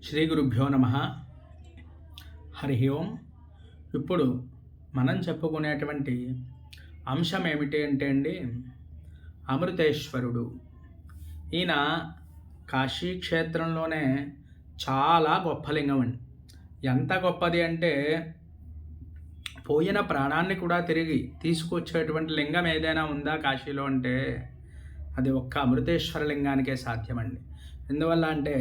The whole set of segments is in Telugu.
శ్రీ గురుభ్యో నమ. హరి ఓం. ఇప్పుడు మనం చెప్పుకునేటువంటి అంశం ఏమిటి అంటే అండి, అమృతేశ్వరుడు. ఈయన కాశీ క్షేత్రంలోనే చాలా గొప్ప లింగం అండి. ఎంత గొప్పది అంటే పోయిన ప్రాణాన్ని కూడా తిరిగి తీసుకొచ్చేటువంటి లింగం ఏదైనా ఉందా కాశీలో అంటే అది ఒక్క అమృతేశ్వర లింగానికే సాధ్యమండి. ఎందువల్ల అంటే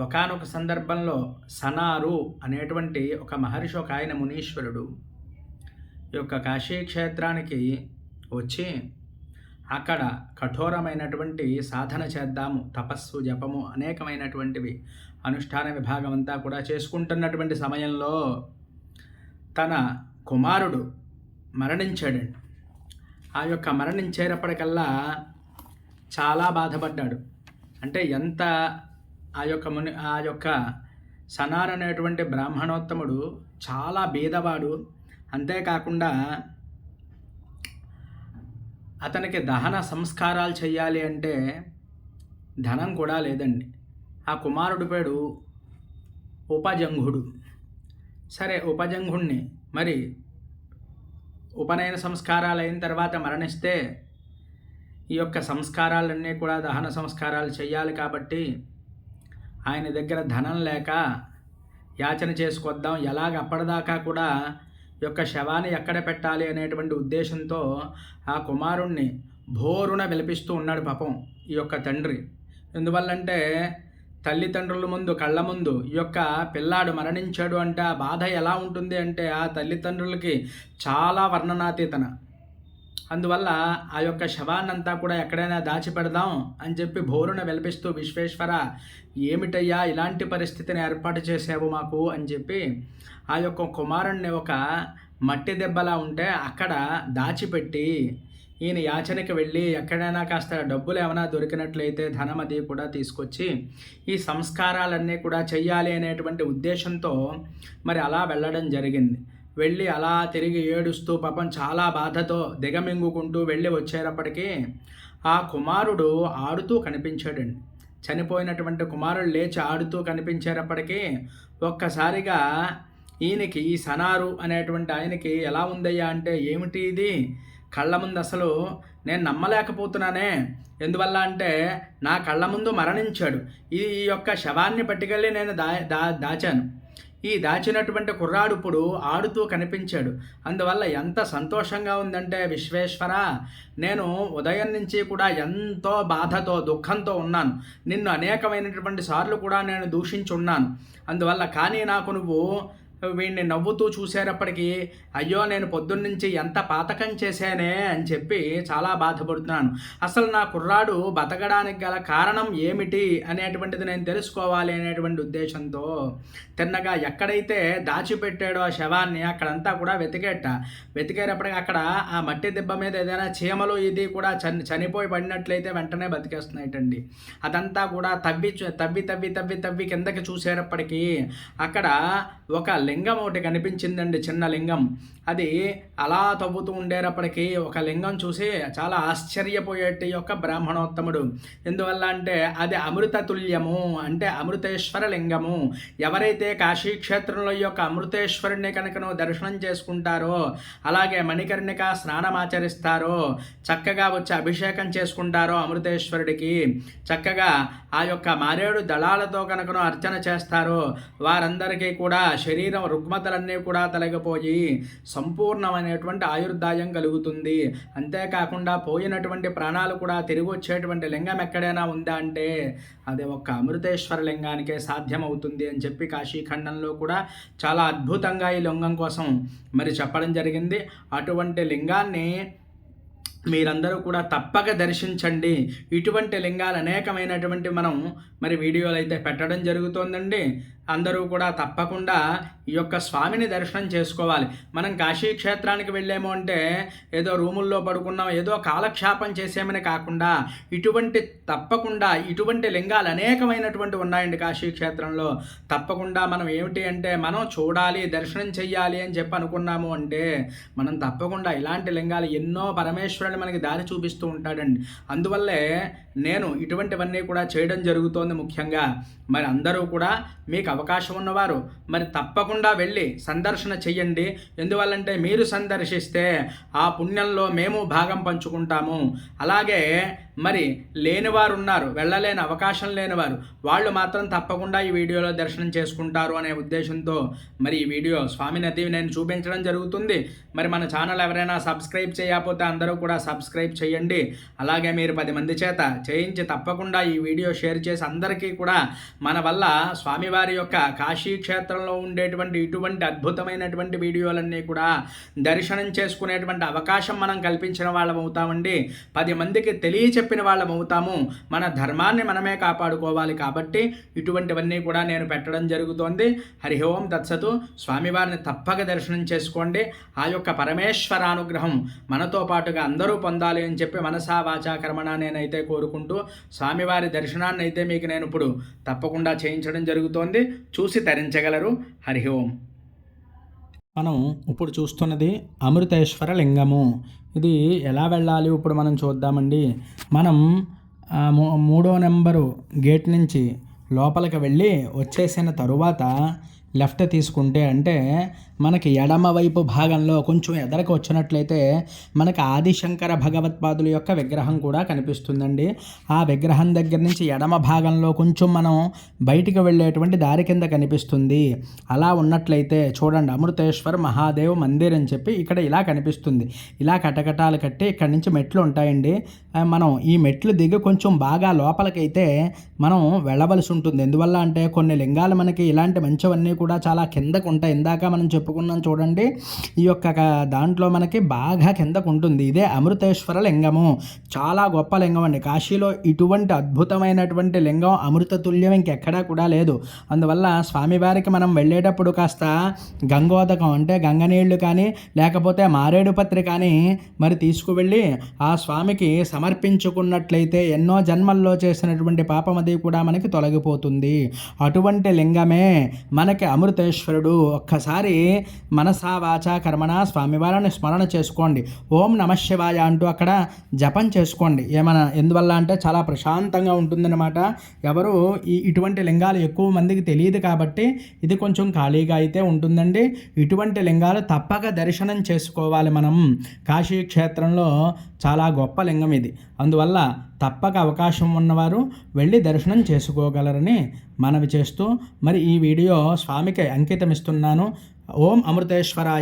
ఒకానొక సందర్భంలో సనారు అనేటువంటి ఒక మహర్షి, ఒక ఆయన మునీశ్వరుడు ఈ యొక్క కాశీ క్షేత్రానికి వచ్చి అక్కడ కఠోరమైనటువంటి సాధన చేద్దాము, తపస్సు, జపము, అనేకమైనటువంటివి అనుష్ఠాన విభాగం అంతా కూడా చేసుకుంటున్నటువంటి సమయంలో తన కుమారుడు మరణించాడండి. ఆ యొక్క మరణించేటప్పటికల్లా చాలా బాధపడ్డాడు. అంటే ఎంత ఆ యొక్క సనార్ అనేటువంటి బ్రాహ్మణోత్తముడు చాలా బీదవాడు. అంతేకాకుండా అతనికి దహన సంస్కారాలు చేయాలి అంటే ధనం కూడా లేదండి. ఆ కుమారుడి పేరు ఉపజంఘుడు. సరే, ఉపజంఘుణ్ణి మరి ఉపనయన సంస్కారాలు అయిన తర్వాత మరణిస్తే ఈ యొక్క సంస్కారాలన్నీ కూడా దహన సంస్కారాలు చేయాలి. కాబట్టి ఆయన దగ్గర ధనం లేక యాచన చేసుకొద్దాం, ఎలాగ అప్పటిదాకా కూడా ఈ యొక్క శవాన్ని ఎక్కడ పెట్టాలి అనేటువంటి ఉద్దేశంతో ఆ కుమారుణ్ణి భోరున విలపిస్తూ ఉన్నాడు పాపం ఈ యొక్క తండ్రి. ఎందువల్లంటే తల్లిదండ్రుల ముందు, కళ్ళ ముందు ఈ యొక్క పిల్లాడు మరణించాడు అంటే ఆ బాధ ఎలా ఉంటుంది అంటే ఆ తల్లిదండ్రులకి చాలా వర్ణనాతీతన. అందువల్ల ఆ యొక్క శవాన్నంతా కూడా ఎక్కడైనా దాచిపెడదాం అని చెప్పి భోరున విలపిస్తూ, విశ్వేశ్వర ఏమిటయ్యా ఇలాంటి పరిస్థితిని ఏర్పాటు చేసావు మాకు అని చెప్పి ఆ యొక్క కుమారుణ్ణి ఒక మట్టి దెబ్బలా ఉంటే అక్కడ దాచిపెట్టి ఈయన యాచనకి వెళ్ళి ఎక్కడైనా కాస్త డబ్బులు ఏమైనా దొరికినట్లయితే ధనం అది కూడా తీసుకొచ్చి ఈ సంస్కారాలన్నీ కూడా చెయ్యాలి అనేటువంటి ఉద్దేశంతో మరి అలా వెళ్ళడం జరిగింది. వెళ్ళి అలా తిరిగి ఏడుస్తూ పాపం చాలా బాధతో దిగమింగుకుంటూ వెళ్ళి వచ్చేటప్పటికీ ఆ కుమారుడు ఆడుతూ కనిపించాడండి. చనిపోయినటువంటి కుమారుడు లేచి ఆడుతూ కనిపించేటప్పటికీ ఒక్కసారిగా ఈయనకి, ఈ సనారు అనేటువంటి ఆయనకి ఎలా ఉందయ్యా అంటే ఏమిటి ఇది, కళ్ళ ముందు అసలు నేను నమ్మలేకపోతున్నానే. ఎందువల్ల అంటే నా కళ్ళ ముందు మరణించాడు, ఈ యొక్క శవాన్ని పట్టుకెళ్ళి నేను దాచాను, ఈ దాచినటువంటి కుర్రాడు ఇప్పుడు ఆడుతూ కనిపించాడు. అందువల్ల ఎంత సంతోషంగా ఉందంటే విశ్వేశ్వర, నేను ఉదయం నుంచి కూడా ఎంతో బాధతో, దుఃఖంతో ఉన్నాను. నిన్ను అనేకమైనటువంటి సార్లు కూడా నేను దూషించున్నాను. అందువల్ల కానీ నాకు నువ్వు వీడిని నవ్వుతూ చూసేటప్పటికీ అయ్యో నేను పొద్దున్నుంచి ఎంత పాతకం చేశానే అని చెప్పి చాలా బాధపడుతున్నాను. అసలు నా కుర్రాడు బతకడానికి గల కారణం ఏమిటి అనేటువంటిది నేను తెలుసుకోవాలి అనేటువంటి ఉద్దేశంతో తిన్నగా ఎక్కడైతే దాచిపెట్టాడో ఆ శవాన్ని అక్కడంతా కూడా వెతికేటప్పటికి అక్కడ ఆ మట్టి దిబ్బ మీద ఏదైనా చీమలు ఇది కూడా చనిపోయి పడినట్లయితే వెంటనే బతికేస్తున్నాయిటండి. అదంతా కూడా తవ్వి కిందకి చూసేటప్పటికీ అక్కడ ఒక లింగం ఒకటి కనిపించిందండి, చిన్న లింగం. అది అలా తవ్వుతూ ఉండేటప్పటికీ ఒక లింగం చూసి చాలా ఆశ్చర్యపోయేటి యొక్క బ్రాహ్మణోత్తముడు. ఎందువల్ల అంటే అది అమృత తుల్యము, అంటే అమృతేశ్వర లింగము. ఎవరైతే కాశీ క్షేత్రంలో ఈ యొక్క అమృతేశ్వరుని కనుక దర్శనం చేసుకుంటారో, అలాగే మణికర్ణిక స్నానమాచరిస్తారో, చక్కగా వచ్చి అభిషేకం చేసుకుంటారో అమృతేశ్వరుడికి, చక్కగా ఆ యొక్క మారేడు దళాలతో కనుక అర్చన చేస్తారో వారందరికీ కూడా శరీరం రుగ్మతలన్నీ కూడా తొలగిపోయి సంపూర్ణమైనటువంటి ఆయుర్దాయం కలుగుతుంది. అంతేకాకుండా పోయినటువంటి ప్రాణాలు కూడా తిరిగి వచ్చేటువంటి లింగం ఎక్కడైనా ఉందా అంటే అది ఒక్క అమృతేశ్వర లింగానికే సాధ్యమవుతుంది అని చెప్పి కాశీఖండంలో కూడా చాలా అద్భుతంగా ఈ లింగం కోసం మరి చెప్పడం జరిగింది. అటువంటి లింగాన్ని మీరందరూ కూడా తప్పక దర్శించండి. ఇటువంటి లింగాలు అనేకమైనటువంటి మనం మరి వీడియోలు అయితే పెట్టడం జరుగుతోందండి. అందరూ కూడా తప్పకుండా ఈ యొక్క స్వామిని దర్శనం చేసుకోవాలి. మనం కాశీ క్షేత్రానికి వెళ్ళాము అంటే ఏదో రూముల్లో పడుకున్నాం, ఏదో కాలక్షేపం చేసామని కాకుండా తప్పకుండా ఇటువంటి లింగాలు అనేకమైనటువంటి ఉన్నాయండి కాశీ క్షేత్రంలో. తప్పకుండా మనం ఏమిటి అంటే మనం చూడాలి, దర్శనం చెయ్యాలి అని చెప్పి అనుకున్నాము అంటే మనం తప్పకుండా ఇలాంటి లింగాలు ఎన్నో పరమేశ్వరుడు మనకి దారి చూపిస్తూ ఉంటాడండి. అందువల్లే నేను ఇటువంటివన్నీ కూడా చేయడం జరుగుతోంది ముఖ్యంగా. మరి అందరూ కూడా మీకు అవకాశం ఉన్నవారు మరి తప్పకుండా వెళ్ళి సందర్శన చెయ్యండి. ఎందువల్లంటే మీరు సందర్శిస్తే ఆ పుణ్యంలో మేము భాగం పంచుకుంటాము. అలాగే మరి లేనివారు ఉన్నారు, వెళ్ళలేని అవకాశం లేనివారు, వాళ్ళు మాత్రం తప్పకుండా ఈ వీడియోలో దర్శనం చేసుకుంటారు అనే ఉద్దేశంతో మరి ఈ వీడియో స్వామి నది నేను చూపించడం జరుగుతుంది. మరి మన ఛానల్ ఎవరైనా సబ్స్క్రైబ్ చేయకపోతే అందరూ కూడా సబ్స్క్రైబ్ చేయండి. అలాగే మీరు 10 మంది చేత చేయించి తప్పకుండా ఈ వీడియో షేర్ చేసి అందరికీ కూడా మన వల్ల స్వామివారి యొక్క కాశీ క్షేత్రంలో ఉండేటువంటి ఇటువంటి అద్భుతమైనటువంటి వీడియోలన్నీ కూడా దర్శనం చేసుకునేటువంటి అవకాశం మనం కల్పించిన వాళ్ళం అవుతామండి. 10 మందికి తెలియచెప్పిన వాళ్ళం అవుతాము. మన ధర్మాన్ని మనమే కాపాడుకోవాలి కాబట్టి ఇటువంటివన్నీ కూడా నేను పెట్టడం జరుగుతోంది. హరి ఓం తత్సతు. స్వామివారిని తప్పక దర్శనం చేసుకోండి. ఆ యొక్క పరమేశ్వరానుగ్రహం మనతో పాటుగా అందరూ పొందాలి అని చెప్పి మనసా వాచా కర్మణ నేనైతే కోరుకుంటూ స్వామివారి దర్శనాన్ని అయితే మీకు నేను ఇప్పుడు తప్పకుండా చేయించడం జరుగుతోంది. చూసి తరించగలరు. హరి ఓం. మనం ఇప్పుడు చూస్తున్నది అమృతేశ్వర లింగము. ఇది ఎలా వెళ్ళాలి ఇప్పుడు మనం చూద్దామండి. మనం 3వ నెంబరు గేట్ నుంచి లోపలికి వెళ్ళి వచ్చేసిన తరువాత లెఫ్ట్ తీసుకుంటే అంటే మనకి ఎడమ వైపు భాగంలో కొంచెం ఎదరకు వచ్చినట్లయితే మనకి ఆదిశంకర భగవత్పాదుల యొక్క విగ్రహం కూడా కనిపిస్తుందండి. ఆ విగ్రహం దగ్గర నుంచి ఎడమ భాగంలో కొంచెం మనం బయటికి వెళ్ళేటువంటి దారి కింద కనిపిస్తుంది. అలా ఉన్నట్లయితే చూడండి, అమృతేశ్వర్ మహాదేవ్ మందిర్ అని చెప్పి ఇక్కడ ఇలా కనిపిస్తుంది. ఇలా కటకటాలు కట్టి ఇక్కడ నుంచి మెట్లు ఉంటాయండి. మనం ఈ మెట్లు దిగి కొంచెం బాగా లోపలికైతే మనం వెళ్ళవలసి ఉంటుంది. ఎందువల్ల అంటే కొన్ని లింగాలు మనకి ఇలాంటి మంచివన్నీ కూడా చాలా కిందకు ఉంటాయి. ఇందాక మనం చెప్పుకున్నాం చూడండి, ఈ యొక్క దాంట్లో మనకి బాగా కిందకు ఉంటుంది. ఇదే అమృతేశ్వర లింగము. చాలా గొప్ప లింగం అండి. కాశీలో ఇటువంటి అద్భుతమైనటువంటి లింగం అమృత తుల్యం ఇంకెక్కడా కూడా లేదు. అందువల్ల స్వామివారికి మనం వెళ్ళేటప్పుడు కాస్త గంగోదకం అంటే గంగనీళ్ళు కానీ లేకపోతే మారేడుపత్రి కానీ మరి తీసుకువెళ్ళి ఆ స్వామికి సమర్పించుకున్నట్లయితే ఎన్నో జన్మల్లో చేసినటువంటి పాపం అది కూడా మనకి తొలగిపోతుంది. అటువంటి లింగమే మనకి అమృతేశ్వరుడు. ఒక్కసారి మనసా వాచా కర్మణ స్వామివారిని స్మరణ చేసుకోండి. ఓం నమః శివాయ అంటూ అక్కడ జపం చేసుకోండి. ఎందువల్ల అంటే చాలా ప్రశాంతంగా ఉంటుందన్నమాట. ఎవరు ఇటువంటి లింగాలు ఎక్కువ మందికి తెలియదు కాబట్టి ఇది కొంచెం ఖాళీగా అయితే ఉంటుందండి. ఇటువంటి లింగాలు తప్పక దర్శనం చేసుకోవాలి. మనం కాశీ క్షేత్రంలో చాలా గొప్ప లింగం ఇది. అందువల్ల తప్పక అవకాశం ఉన్నవారు వెళ్ళి దర్శనం చేసుకోగలరని మనవి చేస్తూ మరి ఈ వీడియో స్వామికి అంకితం ఇస్తున్నాను. ఓం అమృతేశ్వరాయ.